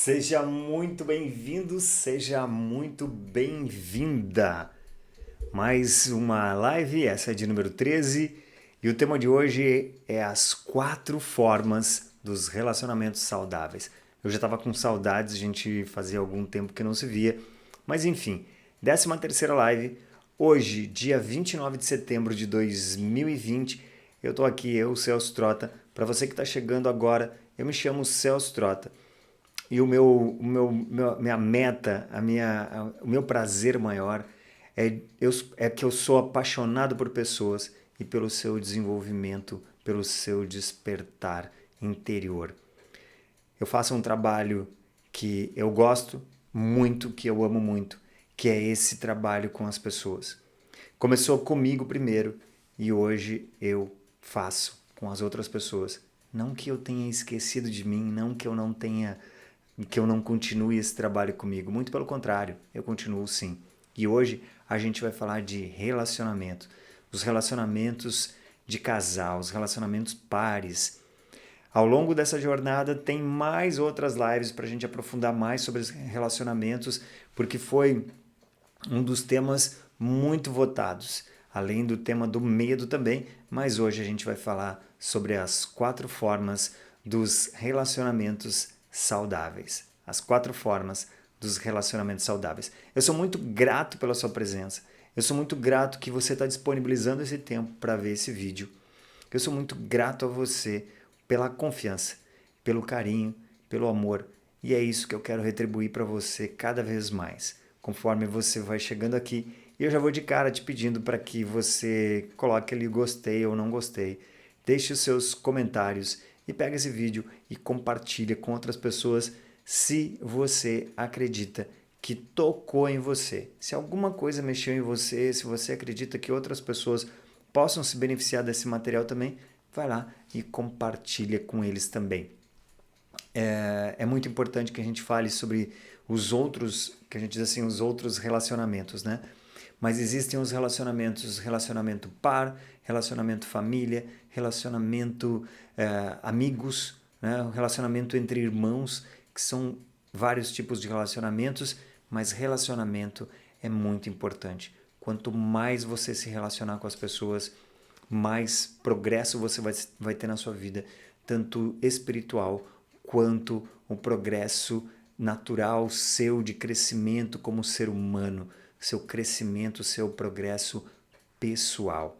Seja muito bem-vindo, seja muito bem-vinda. Mais uma live, essa é de número 13, e o tema de hoje é as 4 formas dos relacionamentos saudáveis. Eu já estava com saudades, a gente fazia algum tempo que não se via, mas enfim, 13ª live, hoje, dia 29 de setembro de 2020, eu estou aqui, eu, Celso Trota. Para você que está chegando agora, eu me chamo Celso Trota. E minha meta, o meu prazer maior é que eu sou apaixonado por pessoas e pelo seu desenvolvimento, pelo seu despertar interior. Eu faço um trabalho que eu gosto muito, que eu amo muito, que é esse trabalho com as pessoas. Começou comigo primeiro e hoje eu faço com as outras pessoas. Não que eu tenha esquecido de mim, não que eu não tenha, que eu não continue esse trabalho comigo. Muito pelo contrário, eu continuo sim. E hoje a gente vai falar de relacionamento, os relacionamentos de casal, os relacionamentos pares. Ao longo dessa jornada tem mais outras lives para a gente aprofundar mais sobre os relacionamentos, porque foi um dos temas muito votados, além do tema do medo também, mas hoje a gente vai falar sobre as 4 formas dos relacionamentos saudáveis. As 4 formas dos relacionamentos saudáveis. Eu sou muito grato pela sua presença. Eu sou muito grato que você está disponibilizando esse tempo para ver esse vídeo. Eu sou muito grato a você pela confiança, pelo carinho, pelo amor. E é isso que eu quero retribuir para você cada vez mais. Conforme você vai chegando aqui, eu já vou de cara te pedindo para que você coloque ali gostei ou não gostei. Deixe os seus comentários e pega esse vídeo e compartilha com outras pessoas se você acredita que tocou em você. Se alguma coisa mexeu em você, se você acredita que outras pessoas possam se beneficiar desse material também, vai lá e compartilha com eles também. É muito importante que a gente fale sobre os outros, que a gente diz assim, os outros relacionamentos, né? Mas existem os relacionamentos, relacionamento par, relacionamento família, relacionamento amigos, né? Relacionamento entre irmãos, que são vários tipos de relacionamentos, mas relacionamento é muito importante. Quanto mais você se relacionar com as pessoas, mais progresso você vai ter na sua vida, tanto espiritual quanto o progresso natural seu de crescimento como ser humano, seu crescimento, seu progresso pessoal.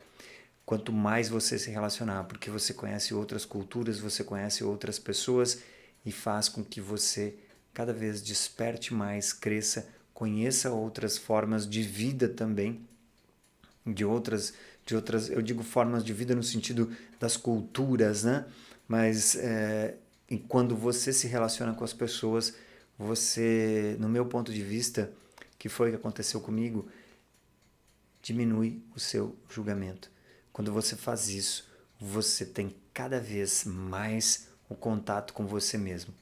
Quanto mais você se relacionar, porque você conhece outras culturas, você conhece outras pessoas e faz com que você cada vez desperte mais, cresça, conheça outras formas de vida também, eu digo formas de vida no sentido das culturas, né? Mas e quando você se relaciona com as pessoas, você, no meu ponto de vista, que foi o que aconteceu comigo, diminui o seu julgamento. Quando você faz isso, você tem cada vez mais o contato com você mesmo.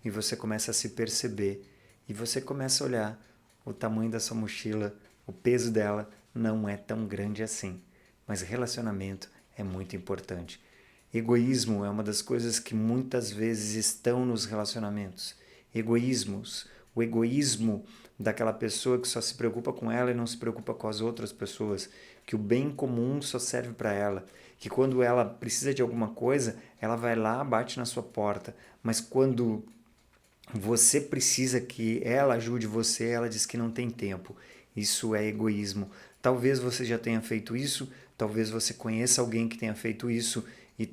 E você começa a se perceber. E você começa a olhar o tamanho da sua mochila, o peso dela não é tão grande assim. Mas relacionamento é muito importante. Egoísmo é uma das coisas que muitas vezes estão nos relacionamentos. O egoísmo daquela pessoa que só se preocupa com ela e não se preocupa com as outras pessoas, que o bem comum só serve para ela, que quando ela precisa de alguma coisa, ela vai lá, bate na sua porta, mas quando você precisa que ela ajude você, ela diz que não tem tempo. Isso é egoísmo. Talvez você já tenha feito isso, talvez você conheça alguém que tenha feito isso, e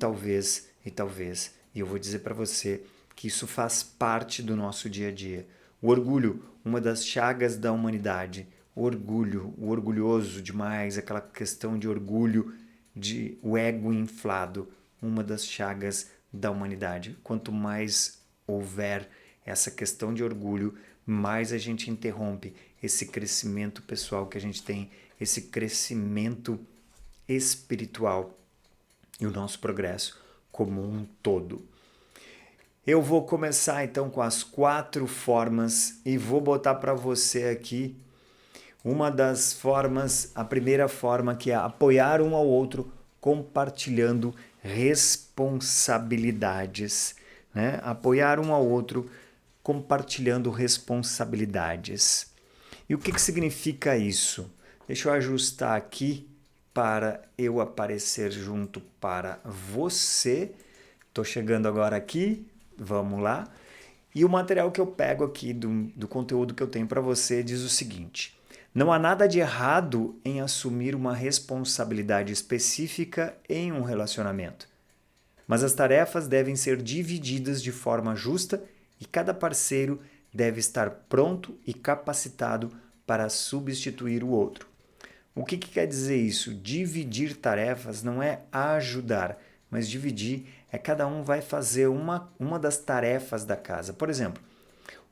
eu vou dizer para você que isso faz parte do nosso dia a dia. O orgulho, uma das chagas da humanidade. O orgulho, o orgulhoso demais, aquela questão de orgulho, de o ego inflado, uma das chagas da humanidade. Quanto mais houver essa questão de orgulho, mais a gente interrompe esse crescimento pessoal que a gente tem, esse crescimento espiritual e o nosso progresso como um todo. Eu vou começar então com as 4 formas e vou botar para você aqui uma das formas, a primeira forma, que é apoiar um ao outro compartilhando responsabilidades, né? Apoiar um ao outro compartilhando responsabilidades. E o que significa isso? Deixa eu ajustar aqui para eu aparecer junto para você. Estou chegando agora aqui, vamos lá. E o material que eu pego aqui do conteúdo que eu tenho para você diz o seguinte: não há nada de errado em assumir uma responsabilidade específica em um relacionamento, mas as tarefas devem ser divididas de forma justa e cada parceiro deve estar pronto e capacitado para substituir o outro. O que quer dizer isso? Dividir tarefas não é ajudar, mas dividir é cada um vai fazer uma das tarefas da casa. Por exemplo,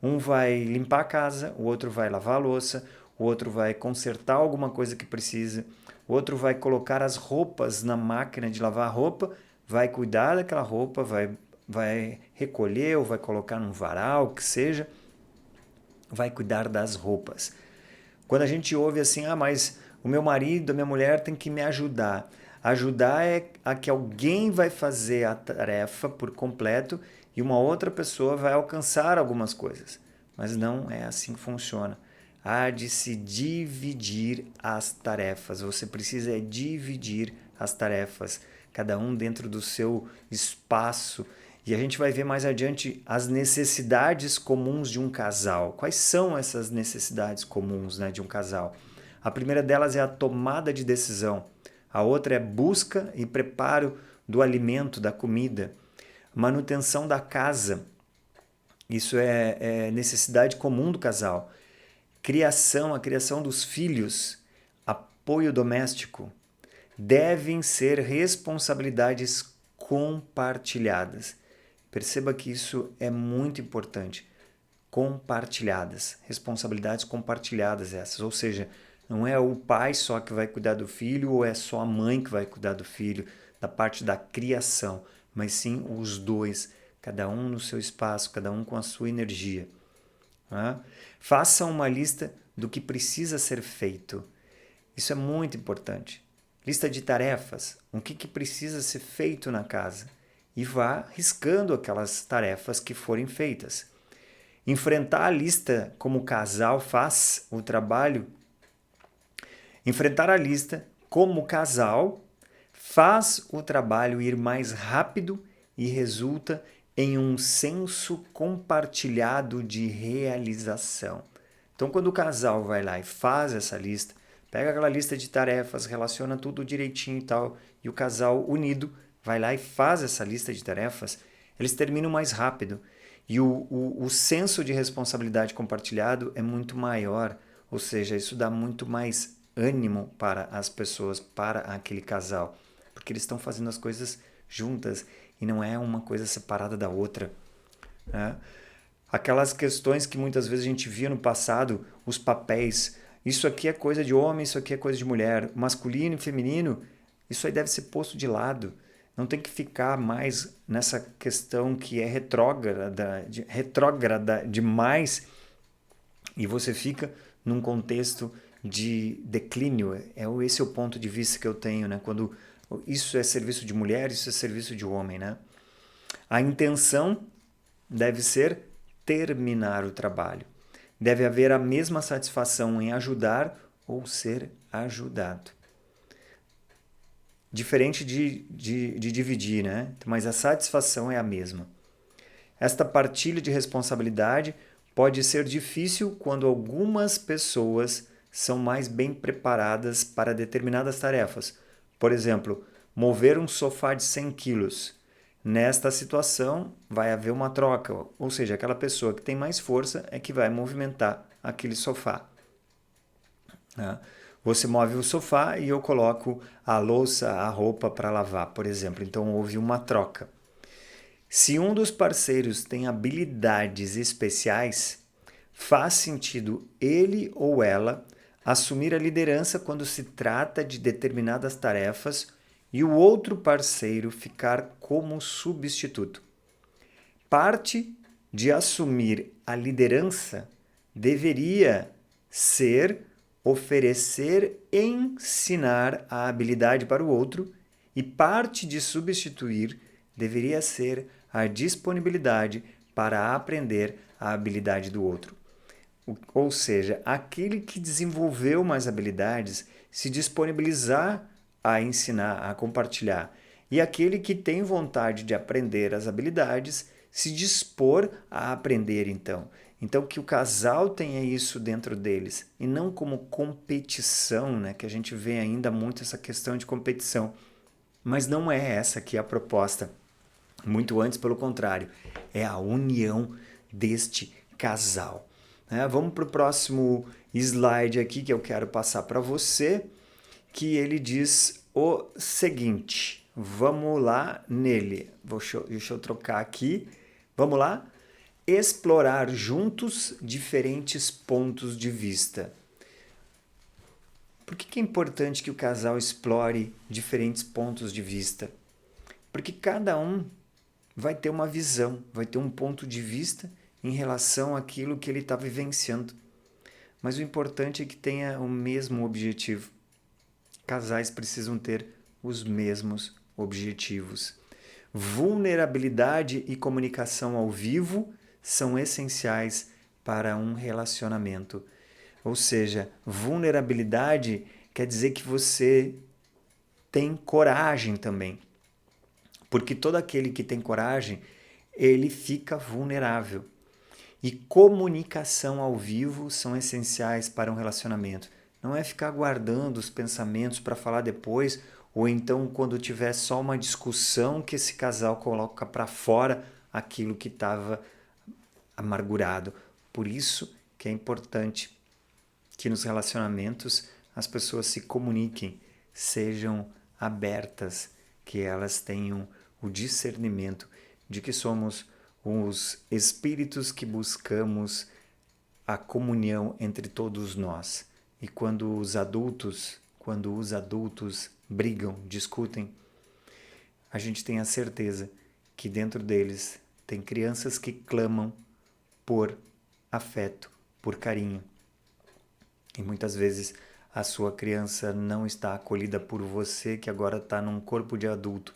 um vai limpar a casa, o outro vai lavar a louça, o outro vai consertar alguma coisa que precisa, o outro vai colocar as roupas na máquina de lavar roupa, vai cuidar daquela roupa, vai recolher ou vai colocar num varal, o que seja, vai cuidar das roupas. Quando a gente ouve assim, mas o meu marido, a minha mulher tem que me ajudar. Ajudar é a que alguém vai fazer a tarefa por completo e uma outra pessoa vai alcançar algumas coisas. Mas não é assim que funciona. Há de se dividir as tarefas. Você precisa dividir as tarefas, cada um dentro do seu espaço. E a gente vai ver mais adiante as necessidades comuns de um casal. Quais são essas necessidades comuns, né, de um casal? A primeira delas é a tomada de decisão. A outra é busca e preparo do alimento, da comida. Manutenção da casa. Isso é necessidade comum do casal. A criação dos filhos. Apoio doméstico. Devem ser responsabilidades compartilhadas. Perceba que isso é muito importante. Compartilhadas. Responsabilidades compartilhadas essas. Ou seja, não é o pai só que vai cuidar do filho ou é só a mãe que vai cuidar do filho, da parte da criação, mas sim os dois, cada um no seu espaço, cada um com a sua energia. Faça uma lista do que precisa ser feito. Isso é muito importante. Lista de tarefas, o que precisa ser feito na casa. E vá riscando aquelas tarefas que forem feitas. Enfrentar a lista como o casal faz o trabalho. Enfrentar a lista como casal faz o trabalho ir mais rápido e resulta em um senso compartilhado de realização. Então, quando o casal vai lá e faz essa lista, pega aquela lista de tarefas, relaciona tudo direitinho e tal, e o casal unido vai lá e faz essa lista de tarefas, eles terminam mais rápido. E o senso de responsabilidade compartilhado é muito maior, ou seja, isso dá muito mais ânimo para as pessoas, para aquele casal, porque eles estão fazendo as coisas juntas e não é uma coisa separada da outra. Né? Aquelas questões que muitas vezes a gente via no passado, os papéis, isso aqui é coisa de homem, isso aqui é coisa de mulher, masculino e feminino, isso aí deve ser posto de lado. Não tem que ficar mais nessa questão que é retrógrada demais e você fica num contexto de declínio. Esse é o ponto de vista que eu tenho, né? Quando isso é serviço de mulher, isso é serviço de homem, né? A intenção deve ser terminar o trabalho. Deve haver a mesma satisfação em ajudar ou ser ajudado. Diferente de dividir, né? Mas a satisfação é a mesma. Esta partilha de responsabilidade pode ser difícil quando algumas pessoas são mais bem preparadas para determinadas tarefas. Por exemplo, mover um sofá de 100 quilos. Nesta situação, vai haver uma troca, ou seja, aquela pessoa que tem mais força é que vai movimentar aquele sofá. Você move o sofá e eu coloco a louça, a roupa para lavar, por exemplo. Então, houve uma troca. Se um dos parceiros tem habilidades especiais, faz sentido ele ou ela assumir a liderança quando se trata de determinadas tarefas e o outro parceiro ficar como substituto. Parte de assumir a liderança deveria ser oferecer, ensinar a habilidade para o outro, e parte de substituir deveria ser a disponibilidade para aprender a habilidade do outro. Ou seja, aquele que desenvolveu mais habilidades se disponibilizar a ensinar, a compartilhar. E aquele que tem vontade de aprender as habilidades se dispor a aprender então. Então que o casal tenha isso dentro deles e não como competição, né? Que a gente vê ainda muito essa questão de competição. Mas não é essa que é a proposta. Muito antes, pelo contrário, é a união deste casal. Vamos para o próximo slide aqui que eu quero passar para você, que ele diz o seguinte. Vamos lá nele. Deixa eu trocar aqui. Vamos lá? Explorar juntos diferentes pontos de vista. Por que é importante que o casal explore diferentes pontos de vista? Porque cada um vai ter uma visão, vai ter um ponto de vista em relação àquilo que ele está vivenciando. Mas o importante é que tenha o mesmo objetivo. Casais precisam ter os mesmos objetivos. Vulnerabilidade e comunicação ao vivo são essenciais para um relacionamento. Ou seja, vulnerabilidade quer dizer que você tem coragem também. Porque todo aquele que tem coragem, ele fica vulnerável. E comunicação ao vivo são essenciais para um relacionamento. Não é ficar guardando os pensamentos para falar depois, ou então quando tiver só uma discussão que esse casal coloca para fora aquilo que estava amargurado. Por isso que é importante que nos relacionamentos as pessoas se comuniquem, sejam abertas, que elas tenham o discernimento de que somos os espíritos que buscamos a comunhão entre todos nós. E quando os adultos brigam, discutem, a gente tem a certeza que dentro deles tem crianças que clamam por afeto, por carinho. E muitas vezes a sua criança não está acolhida por você, que agora está num corpo de adulto,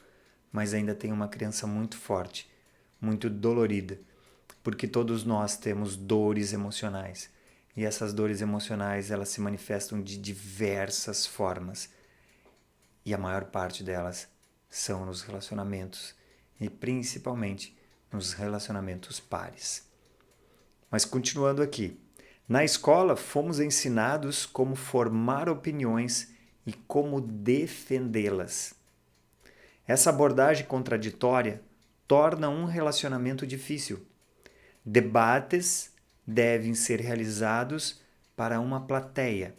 mas ainda tem uma criança muito forte, muito dolorida, porque todos nós temos dores emocionais. E essas dores emocionais, elas se manifestam de diversas formas. E a maior parte delas são nos relacionamentos, e principalmente nos relacionamentos pares. Mas continuando aqui, na escola fomos ensinados como formar opiniões e como defendê-las. Essa abordagem contraditória torna um relacionamento difícil. Debates devem ser realizados para uma plateia.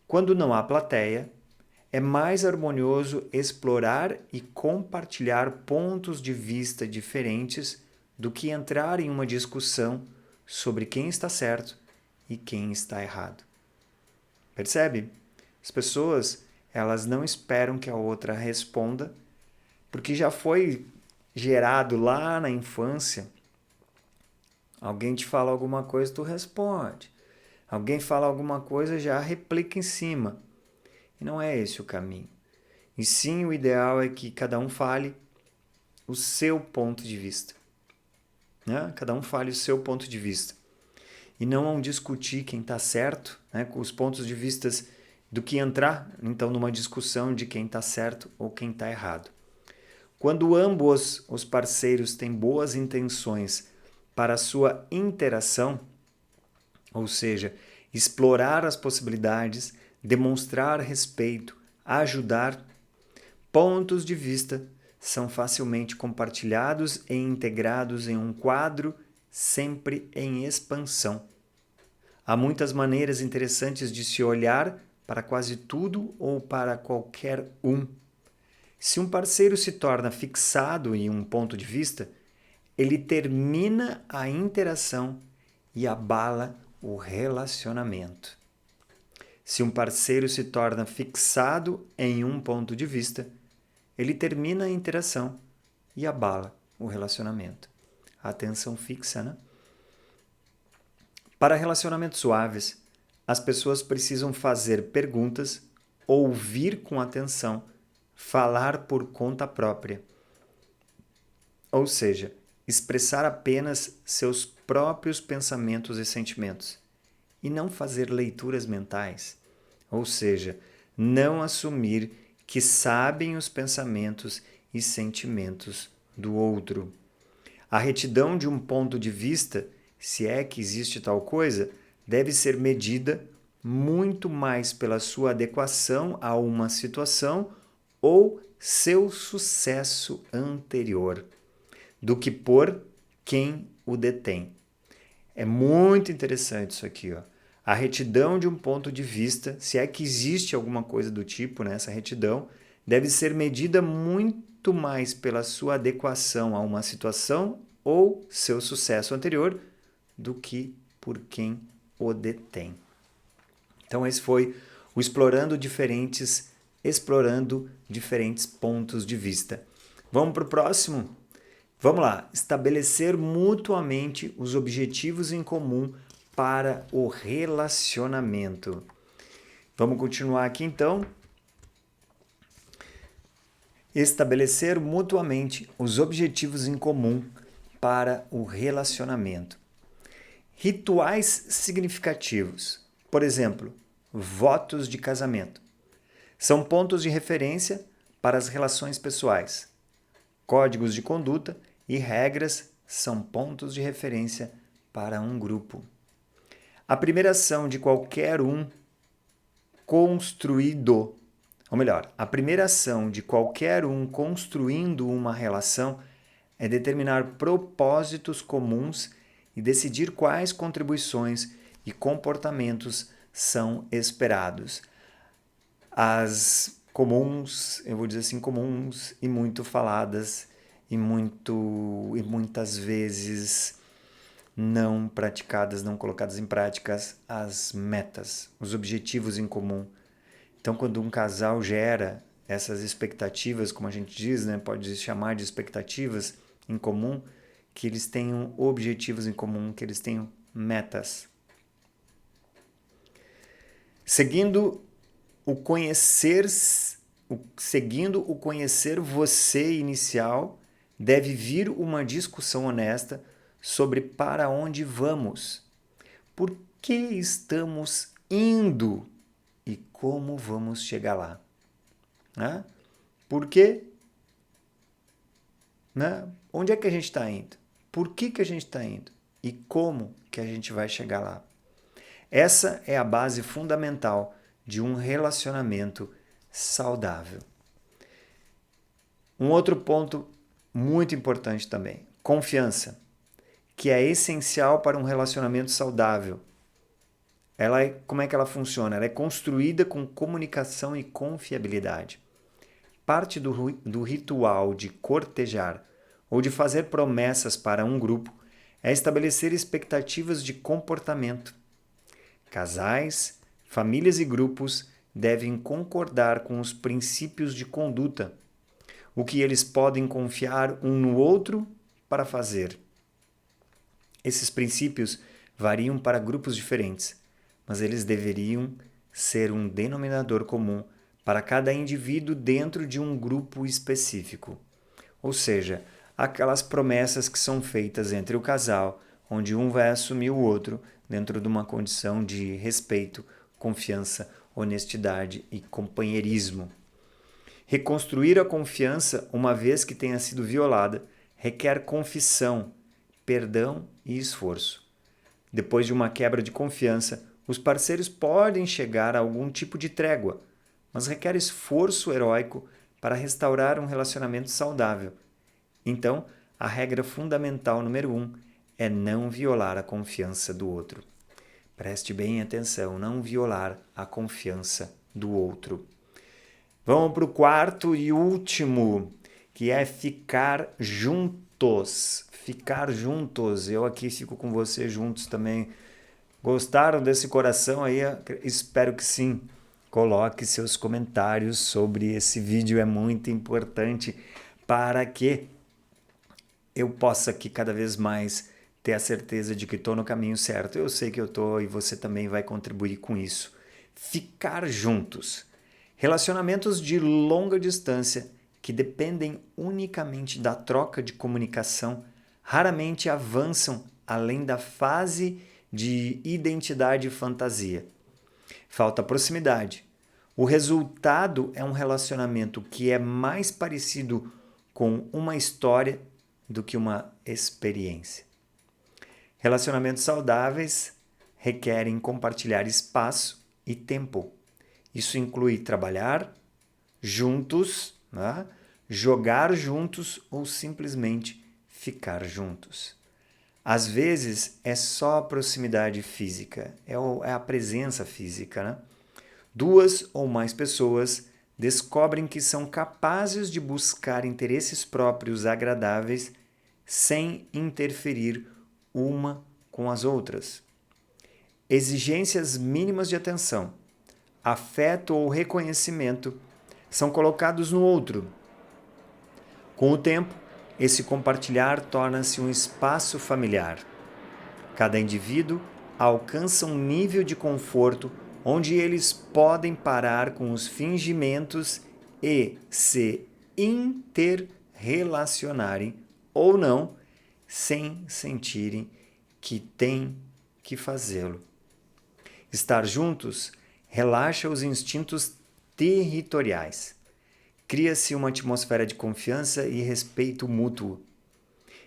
Quando não há plateia, é mais harmonioso explorar e compartilhar pontos de vista diferentes do que entrar em uma discussão sobre quem está certo e quem está errado. Percebe? As pessoas, elas não esperam que a outra responda, porque já foi gerado lá na infância. Alguém te fala alguma coisa, tu responde. Alguém fala alguma coisa, já replica em cima. E não é esse o caminho. E sim, o ideal é que cada um fale o seu ponto de vista. Né? Cada um fale o seu ponto de vista. E não vão discutir quem está certo, né? Com os pontos de vista do que entrar, então, numa discussão de quem está certo ou quem está errado. Quando ambos os parceiros têm boas intenções para a sua interação, ou seja, explorar as possibilidades, demonstrar respeito, ajudar, pontos de vista são facilmente compartilhados e integrados em um quadro sempre em expansão. Há muitas maneiras interessantes de se olhar para quase tudo ou para qualquer um. Se um parceiro se torna fixado em um ponto de vista, ele termina a interação e abala o relacionamento. Se um parceiro se torna fixado em um ponto de vista, ele termina a interação e abala o relacionamento. A atenção fixa, né? Para relacionamentos suaves, as pessoas precisam fazer perguntas, ouvir com atenção, falar por conta própria. Ou seja, expressar apenas seus próprios pensamentos e sentimentos e não fazer leituras mentais, ou seja, não assumir que sabem os pensamentos e sentimentos do outro. A retidão de um ponto de vista, se é que existe tal coisa, deve ser medida muito mais pela sua adequação a uma situação ou seu sucesso anterior, do que por quem o detém. É muito interessante isso aqui, ó. A retidão de um ponto de vista, se é que existe alguma coisa do tipo, né, essa retidão, deve ser medida muito mais pela sua adequação a uma situação ou seu sucesso anterior do que por quem o detém. Então esse foi o explorando diferentes pontos de vista. Vamos para o próximo? Vamos lá. Estabelecer mutuamente os objetivos em comum para o relacionamento. Vamos continuar aqui então. Estabelecer mutuamente os objetivos em comum para o relacionamento. Rituais significativos, por exemplo, votos de casamento, são pontos de referência para as relações pessoais. Códigos de conduta e regras são pontos de referência para um grupo. A primeira ação de qualquer um construído, ou melhor, a primeira ação de qualquer um construindo uma relação é determinar propósitos comuns e decidir quais contribuições e comportamentos são esperados. As comuns, eu vou dizer assim, comuns e muito faladas e muitas vezes não praticadas, não colocadas em práticas, as metas, os objetivos em comum. Então, quando um casal gera essas expectativas, como a gente diz, né, pode chamar de expectativas em comum, que eles tenham objetivos em comum, que eles tenham metas. Seguindo o conhecer você inicial, deve vir uma discussão honesta sobre para onde vamos, por que estamos indo e como vamos chegar lá. Né? Por quê? Né? Onde é que a gente está indo? Por que a gente está indo? E como que a gente vai chegar lá? Essa é a base fundamental de um relacionamento saudável. Um outro ponto muito importante também, confiança, que é essencial para um relacionamento saudável. Como é que ela funciona? Ela é construída com comunicação e confiabilidade. Parte do ritual de cortejar ou de fazer promessas para um grupo é estabelecer expectativas de comportamento. Casais, famílias e grupos devem concordar com os princípios de conduta, o que eles podem confiar um no outro para fazer. Esses princípios variam para grupos diferentes, mas eles deveriam ser um denominador comum para cada indivíduo dentro de um grupo específico. Ou seja, aquelas promessas que são feitas entre o casal, onde um vai assumir o outro dentro de uma condição de respeito, confiança, honestidade e companheirismo. Reconstruir a confiança, uma vez que tenha sido violada, requer confissão, perdão e esforço. Depois de uma quebra de confiança, os parceiros podem chegar a algum tipo de trégua, mas requer esforço heróico para restaurar um relacionamento saudável. Então, a regra fundamental número 1 é não violar a confiança do outro. Preste bem atenção, não violar a confiança do outro. Vamos para o quarto e último, que é ficar juntos. Ficar juntos. Eu aqui fico com você juntos também. Gostaram desse coração aí? Espero que sim. Coloque seus comentários sobre esse vídeo, é muito importante para que eu possa aqui cada vez mais ter a certeza de que estou no caminho certo. Eu sei que eu estou e você também vai contribuir com isso. Ficar juntos. Relacionamentos de longa distância que dependem unicamente da troca de comunicação raramente avançam além da fase de identidade e fantasia. Falta proximidade. O resultado é um relacionamento que é mais parecido com uma história do que uma experiência. Relacionamentos saudáveis requerem compartilhar espaço e tempo. Isso inclui trabalhar juntos, né? Jogar juntos ou simplesmente ficar juntos. Às vezes é só a proximidade física, é a presença física, né? 2 ou mais pessoas descobrem que são capazes de buscar interesses próprios agradáveis sem interferir uma com as outras. Exigências mínimas de atenção, afeto ou reconhecimento são colocados no outro. Com o tempo, esse compartilhar torna-se um espaço familiar. Cada indivíduo alcança um nível de conforto onde eles podem parar com os fingimentos e se interrelacionarem ou não, sem sentirem que têm que fazê-lo. Estar juntos relaxa os instintos territoriais. Cria-se uma atmosfera de confiança e respeito mútuo.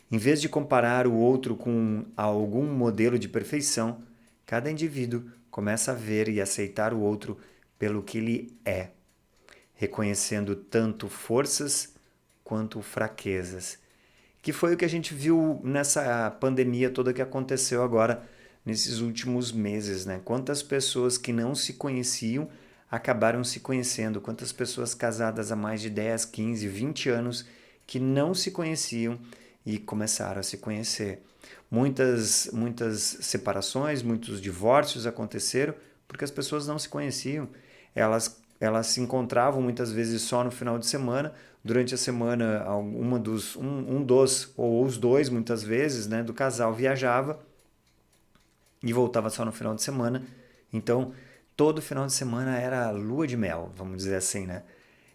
Em vez de comparar o outro com algum modelo de perfeição, cada indivíduo começa a ver e aceitar o outro pelo que ele é, reconhecendo tanto forças quanto fraquezas. Que foi o que a gente viu nessa pandemia toda que aconteceu agora nesses últimos meses, né? Quantas pessoas que não se conheciam acabaram se conhecendo, quantas pessoas casadas há mais de 10, 15, 20 anos que não se conheciam e começaram a se conhecer. Muitas separações, muitos divórcios aconteceram porque as pessoas não se conheciam. Elas se encontravam muitas vezes só no final de semana. Durante a semana, um dos, ou os dois, muitas vezes, né, do casal viajava e voltava só no final de semana. Então, todo final de semana era lua de mel, vamos dizer assim, né?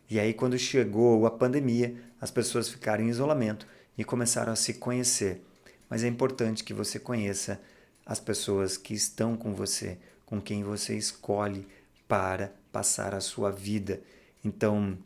E aí, quando chegou a pandemia, as pessoas ficaram em isolamento e começaram a se conhecer. Mas é importante que você conheça as pessoas que estão com você, com quem você escolhe para passar a sua vida. Então,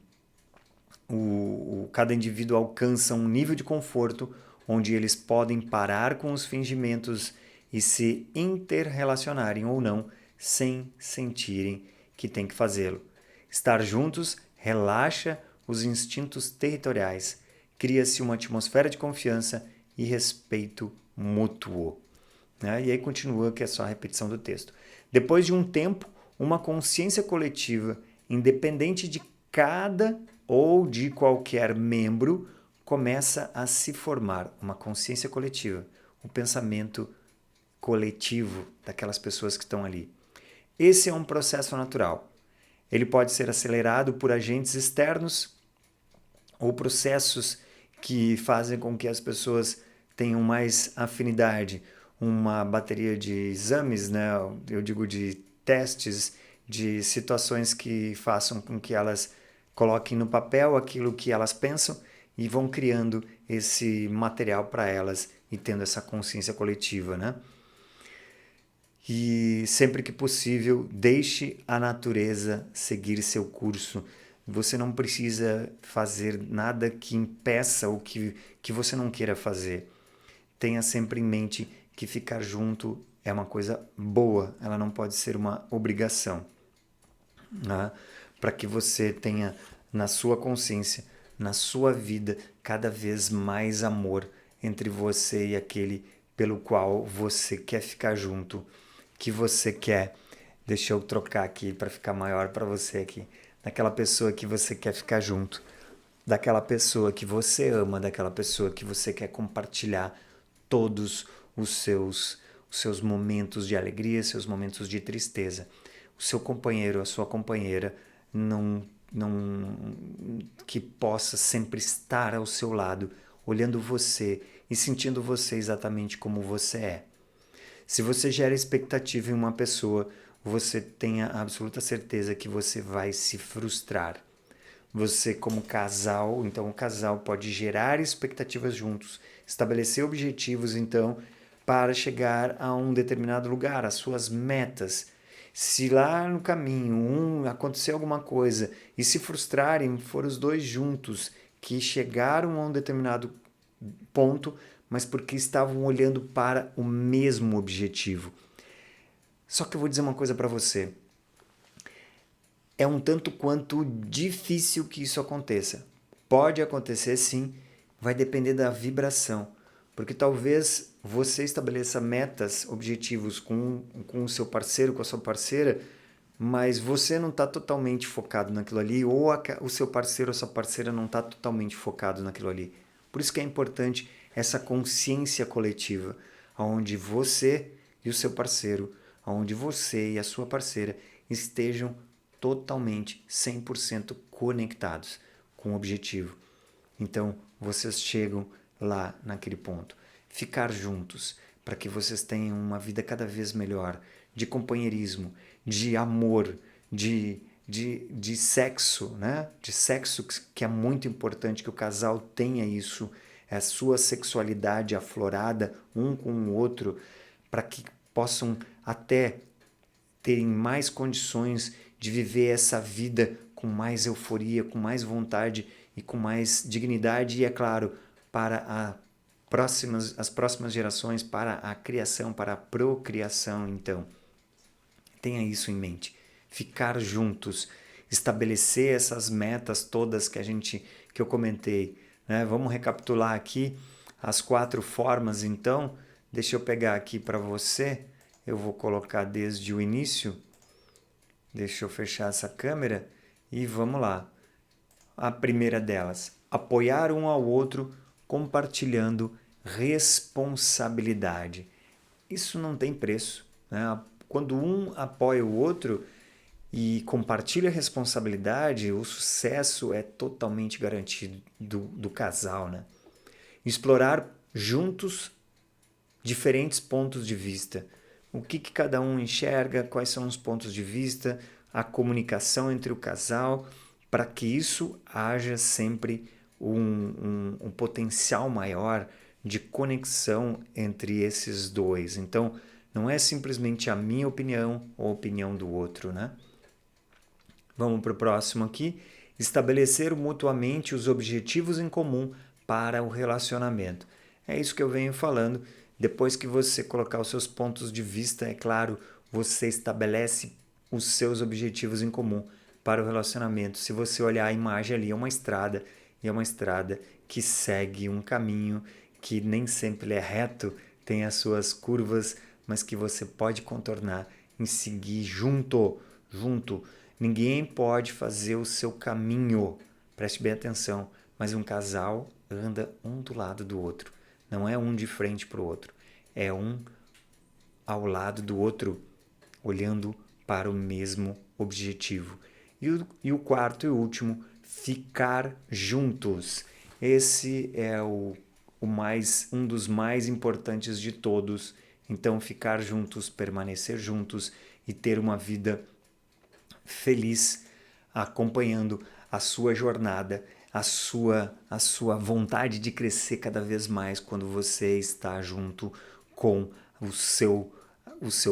cada indivíduo alcança um nível de conforto onde eles podem parar com os fingimentos e se interrelacionarem ou não, sem sentirem que tem que fazê-lo. Estar juntos relaxa os instintos territoriais, cria-se uma atmosfera de confiança e respeito mútuo. Né? E aí continua, que é só a repetição do texto. Depois de um tempo, uma consciência coletiva, independente de cada ou de qualquer membro, começa a se formar uma consciência coletiva, um pensamento coletivo daquelas pessoas que estão ali. Esse é um processo natural. Ele pode ser acelerado por agentes externos ou processos que fazem com que as pessoas tenham mais afinidade. Uma bateria de exames, né? Eu digo de testes, de situações que façam com que elas coloquem no papel aquilo que elas pensam e vão criando esse material para elas e tendo essa consciência coletiva, né? E sempre que possível, deixe a natureza seguir seu curso. Você não precisa fazer nada que impeça ou que você não queira fazer. Tenha sempre em mente que ficar junto é uma coisa boa, ela não pode ser uma obrigação. Né? Para que você tenha na sua consciência, na sua vida, cada vez mais amor entre você e aquele pelo qual você quer ficar junto, que você quer. Deixa eu trocar aqui para ficar maior para você aqui. Daquela pessoa que você quer ficar junto, daquela pessoa que você ama, daquela pessoa que você quer compartilhar todos os seus momentos de alegria, seus momentos de tristeza. O seu companheiro, a sua companheira, que possa sempre estar ao seu lado, olhando você e sentindo você exatamente como você é. Se você gera expectativa em uma pessoa, você tenha absoluta certeza que você vai se frustrar. Você como casal, então o casal pode gerar expectativas juntos, estabelecer objetivos, então, para chegar a um determinado lugar, as suas metas. Se lá no caminho acontecer alguma coisa e se frustrarem, foram os dois juntos que chegaram a um determinado ponto, mas porque estavam olhando para o mesmo objetivo. Só que eu vou dizer uma coisa para você. É um tanto quanto difícil que isso aconteça. Pode acontecer sim, vai depender da vibração. Porque talvez você estabeleça metas, objetivos com o seu parceiro, com a sua parceira, mas você não está totalmente focado naquilo ali, ou o seu parceiro ou sua parceira não está totalmente focado naquilo ali. Por isso que é importante essa consciência coletiva, onde você e o seu parceiro, onde você e a sua parceira estejam totalmente 100% conectados com o objetivo. Então, vocês chegam lá naquele ponto. Ficar juntos para que vocês tenham uma vida cada vez melhor, de companheirismo, de amor, de sexo, né? De sexo, que é muito importante que o casal tenha isso, a sua sexualidade aflorada um com o outro, para que possam até terem mais condições de viver essa vida com mais euforia, com mais vontade e com mais dignidade e, é claro, para as próximas gerações, para a criação, para a procriação. Então, tenha isso em mente. Ficar juntos, estabelecer essas metas todas que eu comentei, né? Vamos recapitular aqui as 4 formas, então. Deixa eu pegar aqui para você. Eu vou colocar desde o início. Deixa eu fechar essa câmera e vamos lá. A primeira delas, apoiar um ao outro compartilhando responsabilidade. Isso não tem preço, né? Quando um apoia o outro e compartilha a responsabilidade, o sucesso é totalmente garantido do casal, né? Explorar juntos diferentes pontos de vista. O que cada um enxerga, quais são os pontos de vista, a comunicação entre o casal, para que isso haja sempre um potencial maior de conexão entre esses dois. Então, não é simplesmente a minha opinião ou a opinião do outro, né? Vamos para o próximo aqui. Estabelecer mutuamente os objetivos em comum para o relacionamento. É isso que eu venho falando. Depois que você colocar os seus pontos de vista, é claro, você estabelece os seus objetivos em comum para o relacionamento. Se você olhar a imagem ali, é uma estrada, e é uma estrada que segue um caminho que nem sempre é reto, tem as suas curvas, mas que você pode contornar e seguir junto. Ninguém pode fazer o seu caminho, preste bem atenção, mas um casal anda um do lado do outro. Não é um de frente para o outro, é um ao lado do outro, olhando para o mesmo objetivo. E o quarto e último, ficar juntos. Esse é um dos mais importantes de todos. Então, ficar juntos, permanecer juntos e ter uma vida feliz, acompanhando a sua jornada, a sua vontade de crescer cada vez mais quando você está junto com o seu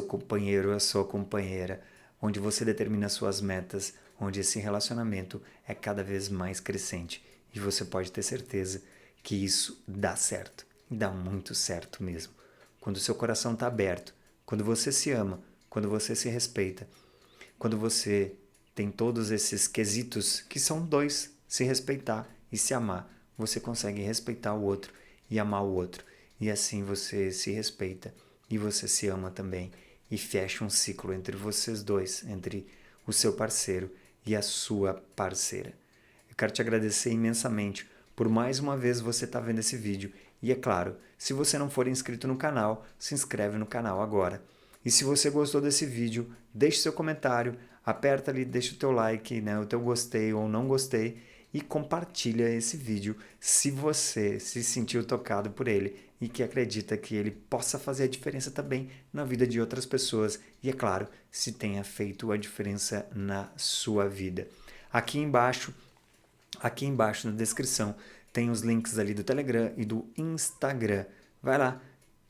companheiro, a sua companheira, onde você determina suas metas, onde esse relacionamento é cada vez mais crescente. E você pode ter certeza que isso dá certo, dá muito certo mesmo. Quando o seu coração está aberto, quando você se ama, quando você se respeita, quando você tem todos esses quesitos, que são 2, se respeitar e se amar, você consegue respeitar o outro e amar o outro. E assim você se respeita e você se ama também. E fecha um ciclo entre vocês dois, entre o seu parceiro e a sua parceira. Eu quero te agradecer imensamente por mais uma vez você estar vendo esse vídeo. E é claro, se você não for inscrito no canal, se inscreve no canal agora. E se você gostou desse vídeo, deixe seu comentário, aperta ali, deixa o teu like, né, o teu gostei ou não gostei e compartilha esse vídeo se você se sentiu tocado por ele e que acredita que ele possa fazer a diferença também na vida de outras pessoas e, é claro, se tenha feito a diferença na sua vida. Aqui embaixo Aqui embaixo na descrição tem os links ali do Telegram e do Instagram. Vai lá,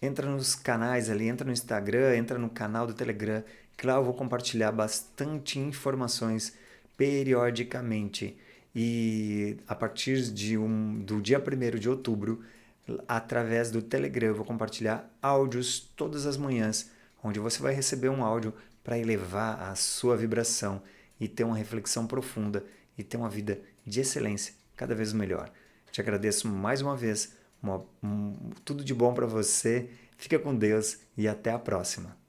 entra nos canais ali, entra no Instagram, entra no canal do Telegram, que lá eu vou compartilhar bastante informações periodicamente. E a partir do dia 1º de outubro, através do Telegram, eu vou compartilhar áudios todas as manhãs, onde você vai receber um áudio para elevar a sua vibração e ter uma reflexão profunda e ter uma vida de excelência cada vez melhor. Te agradeço mais uma vez, tudo de bom para você, fica com Deus e até a próxima.